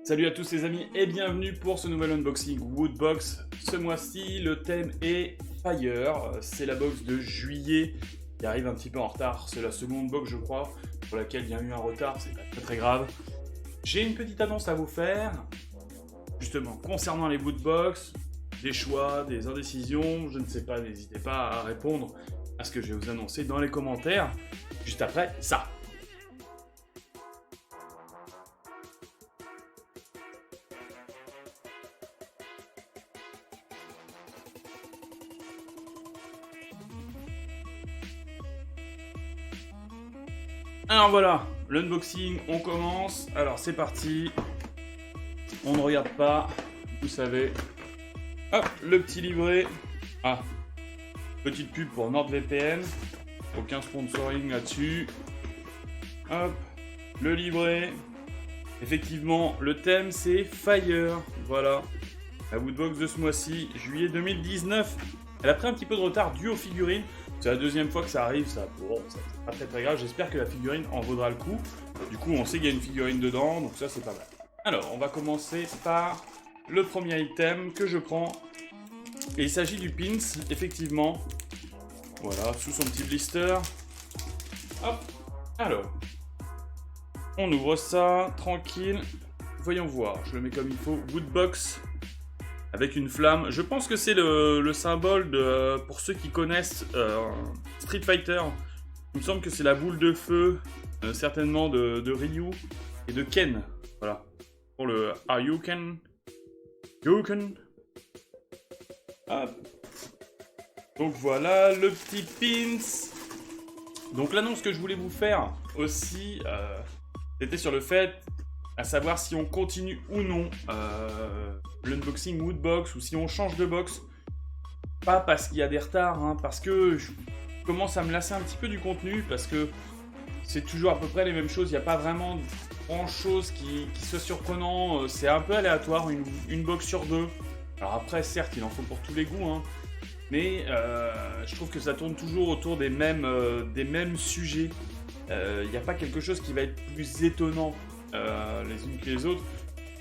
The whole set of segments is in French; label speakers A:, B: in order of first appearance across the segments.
A: Salut à tous les amis et bienvenue pour ce nouvel unboxing Woodbox. Ce mois-ci, le thème est Fire. C'est la box de juillet qui arrive un petit peu en retard. C'est la seconde box, je crois, pour laquelle il y a eu un retard. C'est pas très grave. J'ai une petite annonce à vous faire, justement, concernant les Woodbox, des choix, des indécisions. Je ne sais pas, n'hésitez pas à répondre à ce que je vais vous annoncer dans les commentaires, juste après ça. Alors voilà, l'unboxing, on commence. Alors c'est parti. On ne regarde pas, vous savez. Hop, le petit livret. Ah, petite pub pour NordVPN. Aucun sponsoring là-dessus. Hop, le livret. Effectivement, le thème c'est Fire. Voilà, la Woodbox de ce mois-ci, juillet 2019. Elle a pris un petit peu de retard dû aux figurines. C'est la deuxième fois que ça arrive, ça. Bon, c'est pas très grave. J'espère que la figurine en vaudra le coup. Du coup, on sait qu'il y a une figurine dedans, donc ça, c'est pas mal. Alors, on va commencer par le premier item que je prends. Et il s'agit du pins, effectivement. Voilà, sous son petit blister. Hop. Alors, on ouvre ça, tranquille. Voyons voir, je le mets comme il faut. Woodbox. Avec une flamme. Je pense que c'est le symbole de, pour ceux qui connaissent Street Fighter. Il me semble que c'est la boule de feu, certainement de Ryu et de Ken. Voilà. Pour le Hadouken. Hadouken. Hop. Donc voilà, le petit pins. Donc l'annonce que je voulais vous faire aussi, c'était sur le fait à savoir si on continue ou non l'unboxing Woodbox ou si on change de box. Pas parce qu'il y a des retards, hein, parce que je commence à me lasser un petit peu du contenu, parce que c'est toujours à peu près les mêmes choses, il n'y a pas vraiment grand chose qui soit surprenant, c'est un peu aléatoire, une box sur deux. Alors après, certes, il en faut pour tous les goûts, hein, mais je trouve que ça tourne toujours autour des mêmes sujets. Il n'y a pas quelque chose qui va être plus étonnant les unes que les autres.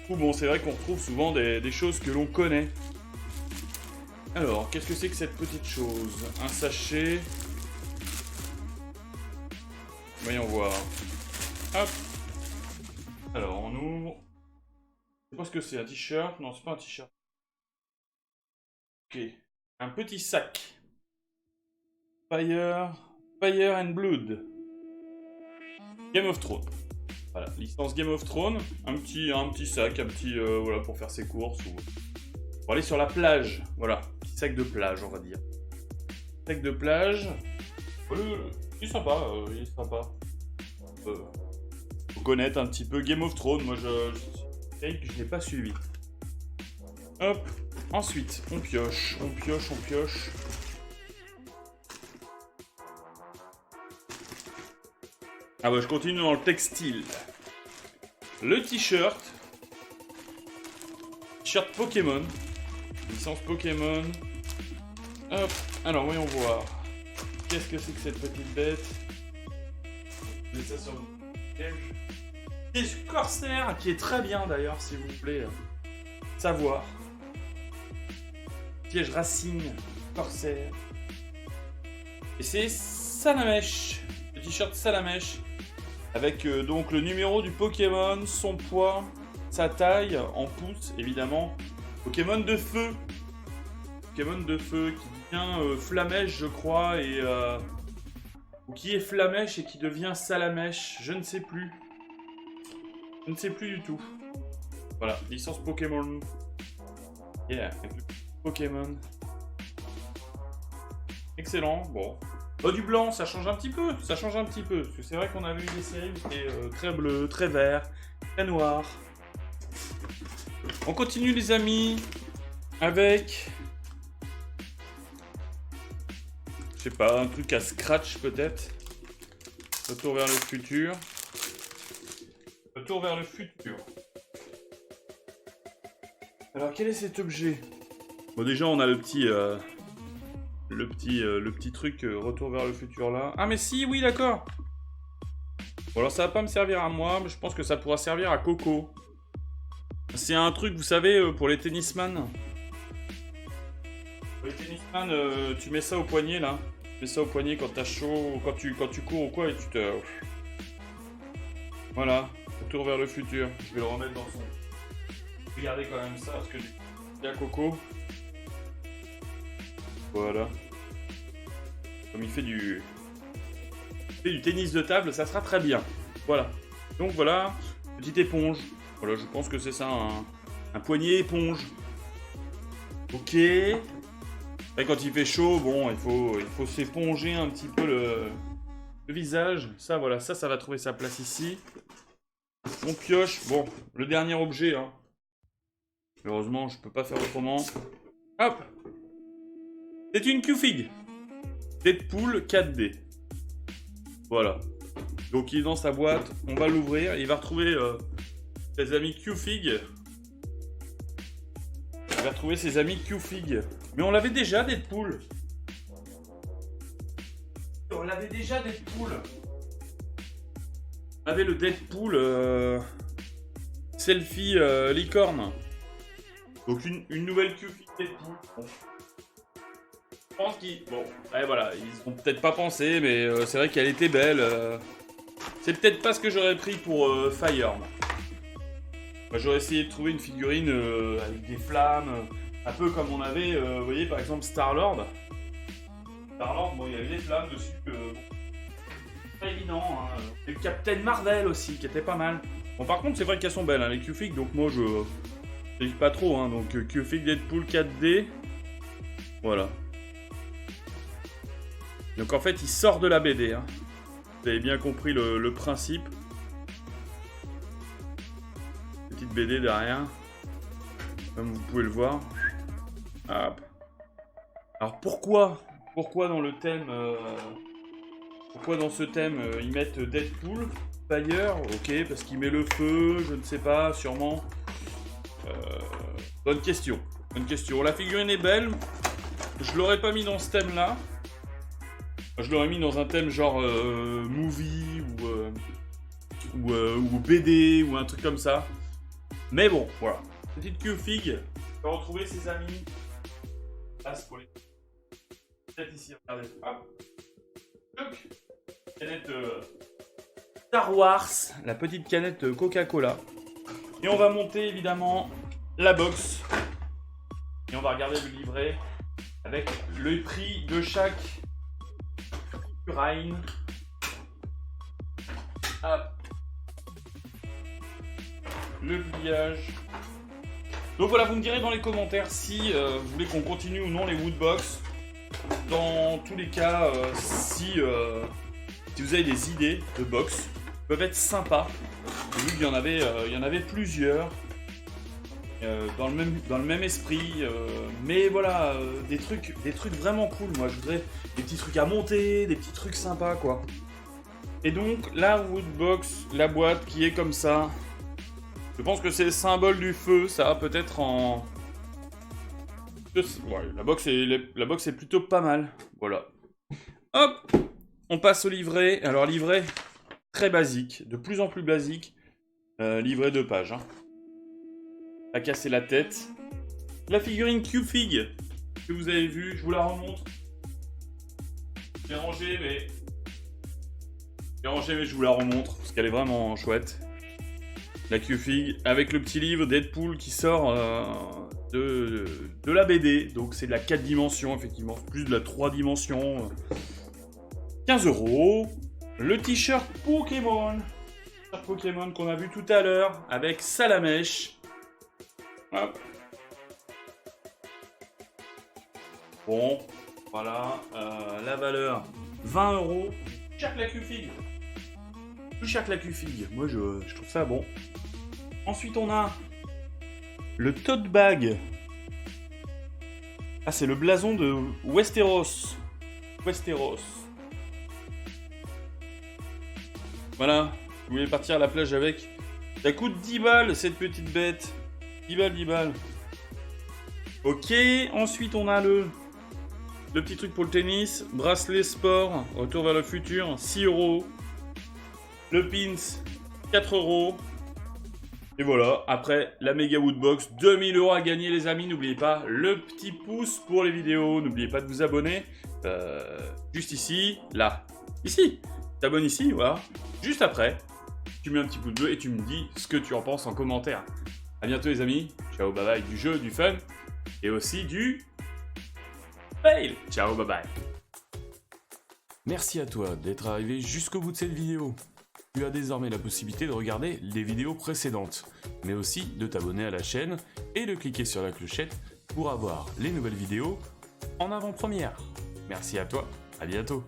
A: Du coup, bon, c'est vrai qu'on retrouve souvent des choses que l'on connaît. Alors, qu'est-ce que c'est que cette petite chose? Un sachet. Voyons voir. Hop. Alors, on ouvre. Je sais pas ce que c'est, un t-shirt? Non, c'est pas un t-shirt. Ok. Un petit sac. Fire and Blood. Game of Thrones. Voilà, licence Game of Thrones, un petit sac, voilà, pour faire ses courses ou pour aller sur la plage, voilà, petit sac de plage, on va dire. Sac de plage, il est sympa, il est sympa. Faut connaître un petit peu Game of Thrones, moi je n'ai pas suivi. Hop, ensuite, on pioche. Ah bah je continue dans le textile. Le t-shirt. T-shirt Pokémon. Licence Pokémon. Hop. Alors voyons voir. Qu'est-ce que c'est que cette petite bête? Je mets ça sur le piège. Piège Corsair, qui est très bien d'ailleurs, s'il vous plaît. Savoir. Piège Racing Corsair. Et c'est Salamèche. Le t-shirt Salamèche. Avec donc le numéro du Pokémon, son poids, sa taille, en pouces évidemment. Pokémon de feu. Pokémon de feu qui devient Flamèche je crois, et ou qui est Flamèche et qui devient Salamèche, je ne sais plus. Je ne sais plus du tout. Voilà, licence Pokémon. Yeah, avec le Pokémon. Excellent, bon. Du blanc, ça change un petit peu, parce que c'est vrai qu'on avait eu des séries qui étaient très bleues, très vert, très noir. On continue les amis, avec, je sais pas, un truc à scratch peut-être. Retour vers le futur. Retour vers le futur. Alors quel est cet objet? Bon déjà on a le petit truc retour vers le futur là. Ah mais si, oui d'accord. Bon alors ça va pas me servir à moi, mais je pense que ça pourra servir à Coco. c'est un truc, vous savez, pour les tennisman. Pour les tennisman, tu mets ça au poignet, là. Tu mets ça au poignet quand t'as chaud, quand tu cours ou quoi, et tu te... Voilà, retour vers le futur. Je vais le remettre dans son... Regardez quand même ça, parce que il y a Coco. Voilà. Comme il fait du tennis de table, ça sera très bien. Voilà. Donc voilà, petite éponge. Voilà, je pense que c'est ça, un poignet éponge. Ok. Et quand il fait chaud, bon, il faut s'éponger un petit peu le visage. Ça, voilà, ça va trouver sa place ici. On pioche. Bon, le dernier objet, hein. Heureusement, je peux pas faire autrement. Hop. C'est une Q-Fig. Deadpool 4D. Voilà. Donc il est dans sa boîte. On va l'ouvrir. Il va retrouver ses amis Q-Fig. Il va retrouver ses amis Q-Fig. Mais on l'avait déjà, Deadpool. On l'avait déjà, Deadpool. On avait le Deadpool selfie licorne. Donc une nouvelle Q-Fig Deadpool. Bon. Je pense qu'ils... Bon, ouais, voilà, ils ont peut-être pas pensé, mais c'est vrai qu'elle était belle. C'est peut-être pas ce que j'aurais pris pour Fire. Bah, j'aurais essayé de trouver une figurine avec des flammes, un peu comme on avait, vous voyez, par exemple, Star-Lord. Star-Lord, bon, il y avait des flammes dessus. Pas évident, hein. Et Captain Marvel aussi, qui était pas mal. Bon, par contre, c'est vrai qu'elles sont belles, hein, les Q-Fig, donc moi, je dis pas trop, hein. Donc, Q-Fig Deadpool 4D. Voilà. Donc, en fait, il sort de la BD, hein. Vous avez bien compris le principe. Petite BD derrière. Comme vous pouvez le voir. Hop. Alors pourquoi dans le thème... pourquoi dans ce thème ils mettent Deadpool, Fire, ok, parce qu'il met le feu, je ne sais pas, sûrement. Bonne question. Bonne question. La figurine est belle. Je l'aurais pas mis dans ce thème-là. Je l'aurais mis dans un thème genre movie ou BD ou un truc comme ça. Mais bon, voilà. Petite Q-Fig. On va retrouver ses amis. Ah, c'est pour les... Peut-être ici, regardez. Hop. Donc, canette Star Wars. La petite canette Coca-Cola. Et on va monter évidemment la box. Et on va regarder le livret avec le prix de chaque figurine. Hop. Le pliage. Donc voilà, vous me direz dans les commentaires si vous voulez qu'on continue ou non les Woodbox. Dans tous les cas, si vous avez des idées de box, peuvent être sympas. J'ai vu qu'il y en avait plusieurs dans le même esprit. Mais voilà, des trucs vraiment cool. Moi, je voudrais des petits trucs à monter, des petits trucs sympas, quoi. Et donc, la Woodbox, la boîte qui est comme ça. Je pense que c'est le symbole du feu, ça, peut-être en... Ouais, la box est plutôt pas mal. Voilà. Hop, on passe au livret. Alors, livret très basique, de plus en plus basique. Livret 2 pages. Hein. À casser la tête. La figurine Q-Fig que vous avez vue, je vous la remontre. J'ai rangé, mais je vous la remontre parce qu'elle est vraiment chouette. La Q-Fig avec le petit livre Deadpool qui sort de la BD. Donc c'est de la 4 dimensions, effectivement. Plus de la 3 dimensions. 15 €. Le t-shirt Pokémon. Pokémon qu'on a vu tout à l'heure avec Salamèche. Hop. Bon, voilà. La valeur 20 €. Cher que la Q-Fig. Plus cher que la Q-Fig. Moi, je trouve ça bon. Ensuite, on a le tote bag. Ah, c'est le blason de Westeros. Westeros. Voilà. Vous voulez partir à la plage avec. Ça coûte 10 balles, cette petite bête. 10 balles, 10 balles. Ok. Ensuite, on a le petit truc pour le tennis. Bracelet sport. Retour vers le futur. 6 €. Le pins. 4 €. Et voilà, après la méga woodbox, 2000 € à gagner les amis. N'oubliez pas le petit pouce pour les vidéos. N'oubliez pas de vous abonner. Juste ici, là. Ici. T'abonnes ici, voilà. Juste après, tu mets un petit pouce bleu et tu me dis ce que tu en penses en commentaire. A bientôt les amis. Ciao, bye bye. Du jeu, du fun. Et aussi du fail. Ciao, bye bye.
B: Merci à toi d'être arrivé jusqu'au bout de cette vidéo. Tu as désormais la possibilité de regarder les vidéos précédentes, mais aussi de t'abonner à la chaîne et de cliquer sur la clochette pour avoir les nouvelles vidéos en avant-première. Merci à toi, à bientôt.